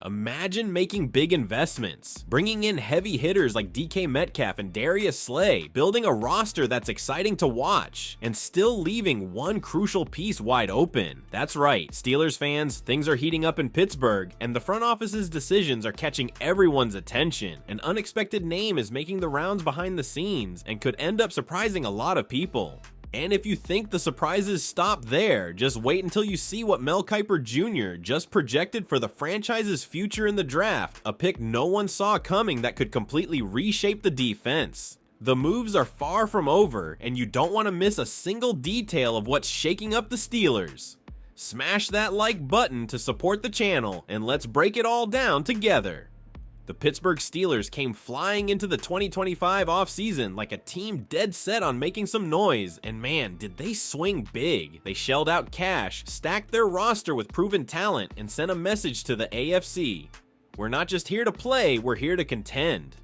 Imagine making big investments, bringing in heavy hitters like DK Metcalf and Darius Slay, building a roster that's exciting to watch, and still leaving one crucial piece wide open. That's right, Steelers fans, things are heating up in Pittsburgh, and the front office's decisions are catching everyone's attention. An unexpected name is making the rounds behind the scenes and could end up surprising a lot of people. And if you think the surprises stop there, just wait until you see what Mel Kiper Jr. just projected for the franchise's future in the draft, a pick no one saw coming that could completely reshape the defense. The moves are far from over, and you don't want to miss a single detail of what's shaking up the Steelers. Smash that like button to support the channel, and let's break it all down together. The Pittsburgh Steelers came flying into the 2025 offseason like a team dead set on making some noise, and man, did they swing big. They shelled out cash, stacked their roster with proven talent, and sent a message to the AFC. We're not just here to play, we're here to contend.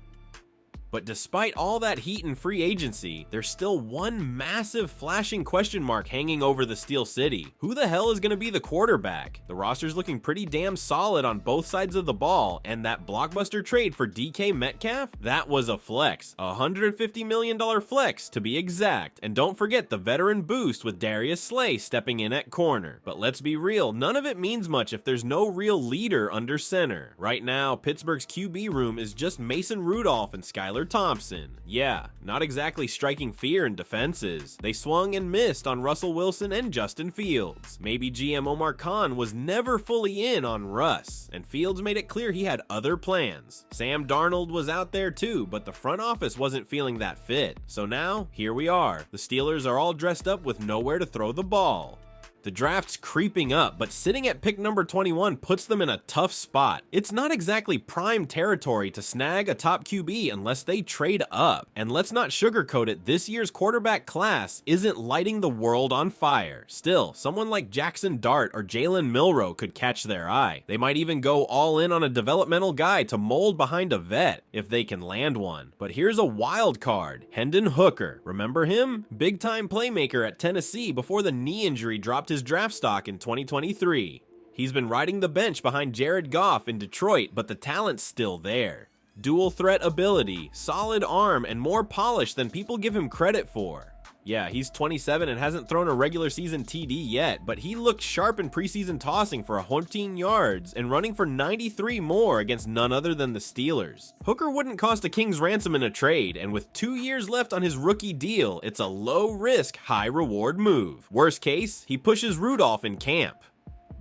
But despite all that heat in free agency, there's still one massive flashing question mark hanging over the Steel City. Who the hell is going to be the quarterback? The roster's looking pretty damn solid on both sides of the ball, and that blockbuster trade for DK Metcalf? That was a flex. A $150 million flex to be exact. And don't forget the veteran boost with Darius Slay stepping in at corner. But let's be real, none of it means much if there's no real leader under center. Right now, Pittsburgh's QB room is just Mason Rudolph and Skylar Thompson. Yeah, not exactly striking fear in defenses. They swung and missed on Russell Wilson and Justin Fields. Maybe GM Omar Khan was never fully in on Russ, and Fields made it clear he had other plans. Sam Darnold was out there too, but the front office wasn't feeling that fit. So now, here we are. The Steelers are all dressed up with nowhere to throw the ball. The draft's creeping up, but sitting at pick number 21 puts them in a tough spot. It's not exactly prime territory to snag a top QB unless they trade up. And let's not sugarcoat it, this year's quarterback class isn't lighting the world on fire. Still, someone like Jackson Dart or Jalen Milroe could catch their eye. They might even go all in on a developmental guy to mold behind a vet, if they can land one. But here's a wild card, Hendon Hooker. Remember him? Big time playmaker at Tennessee before the knee injury dropped his draft stock in 2023. He's been riding the bench behind Jared Goff in Detroit, but the talent's still there. Dual threat ability, solid arm, and more polish than people give him credit for. Yeah, he's 27 and hasn't thrown a regular season TD yet, but he looked sharp in preseason tossing for 14 yards and running for 93 more against none other than the Steelers. Hooker wouldn't cost a king's ransom in a trade, and with 2 years left on his rookie deal, it's a low-risk, high-reward move. Worst case, he pushes Rudolph in camp.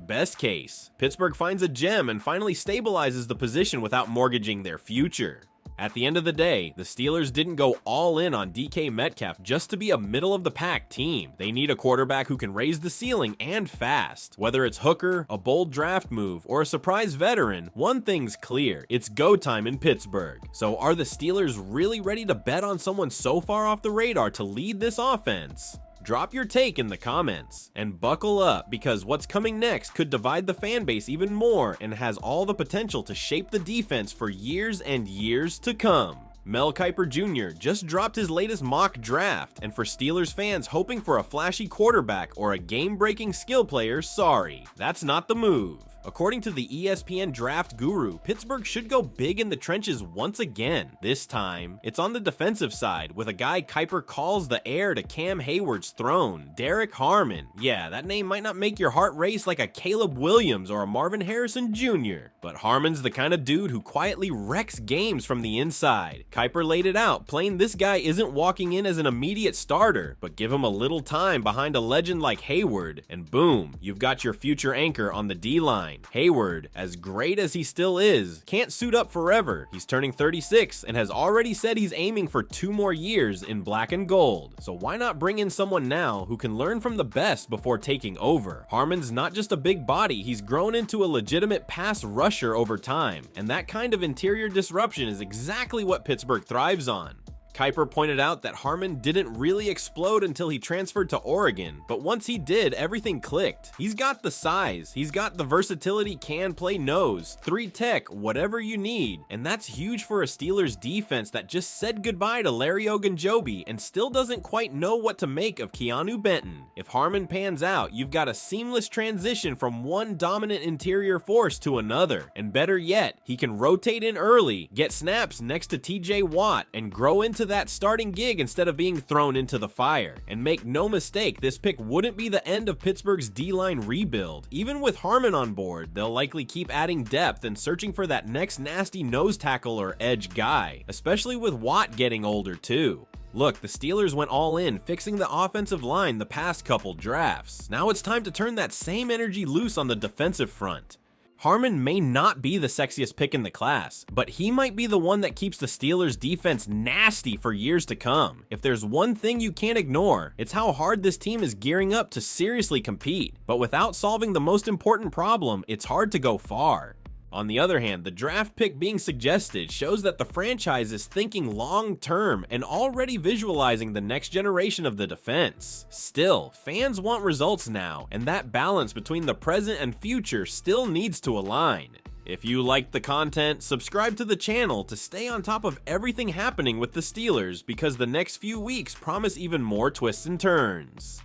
Best case, Pittsburgh finds a gem and finally stabilizes the position without mortgaging their future. At the end of the day, the Steelers didn't go all in on DK Metcalf just to be a middle-of-the-pack team. They need a quarterback who can raise the ceiling and fast. Whether it's Hooker, a bold draft move, or a surprise veteran, one thing's clear, it's go time in Pittsburgh. So are the Steelers really ready to bet on someone so far off the radar to lead this offense? Drop your take in the comments, and buckle up because what's coming next could divide the fan base even more and has all the potential to shape the defense for years and years to come. Mel Kiper Jr. just dropped his latest mock draft, and for Steelers fans hoping for a flashy quarterback or a game-breaking skill player, sorry, that's not the move. According to the ESPN draft guru, Pittsburgh should go big in the trenches once again. This time, it's on the defensive side with a guy Kiper calls the heir to Cam Hayward's throne, Derek Harmon. Yeah, that name might not make your heart race like a Caleb Williams or a Marvin Harrison Jr., but Harmon's the kind of dude who quietly wrecks games from the inside. Kiper laid it out, plain this guy isn't walking in as an immediate starter, but give him a little time behind a legend like Hayward, and boom, you've got your future anchor on the D-line. Hayward, as great as he still is, can't suit up forever. He's turning 36 and has already said he's aiming for 2 more years in black and gold. So why not bring in someone now who can learn from the best before taking over? Harmon's not just a big body, he's grown into a legitimate pass rusher over time, and that kind of interior disruption is exactly what Pittsburgh thrives on. Kuiper pointed out that Harmon didn't really explode until he transferred to Oregon, but once he did, everything clicked. He's got the size, he's got the versatility, can play nose, 3 tech, whatever you need, and that's huge for a Steelers defense that just said goodbye to Larry Ogunjobi and still doesn't quite know what to make of Keanu Benton. If Harmon pans out, you've got a seamless transition from one dominant interior force to another, and better yet, he can rotate in early, get snaps next to TJ Watt, and grow into that starting gig instead of being thrown into the fire. And make no mistake, this pick wouldn't be the end of Pittsburgh's D-line rebuild. Even with Harmon on board, they'll likely keep adding depth and searching for that next nasty nose tackle or edge guy, especially with Watt getting older too. Look, the Steelers went all in, fixing the offensive line the past couple drafts. Now it's time to turn that same energy loose on the defensive front. Harmon may not be the sexiest pick in the class, but he might be the one that keeps the Steelers' defense nasty for years to come. If there's one thing you can't ignore, it's how hard this team is gearing up to seriously compete. But without solving the most important problem, it's hard to go far. On the other hand, the draft pick being suggested shows that the franchise is thinking long-term and already visualizing the next generation of the defense. Still, fans want results now, and that balance between the present and future still needs to align. If you liked the content, subscribe to the channel to stay on top of everything happening with the Steelers, because the next few weeks promise even more twists and turns.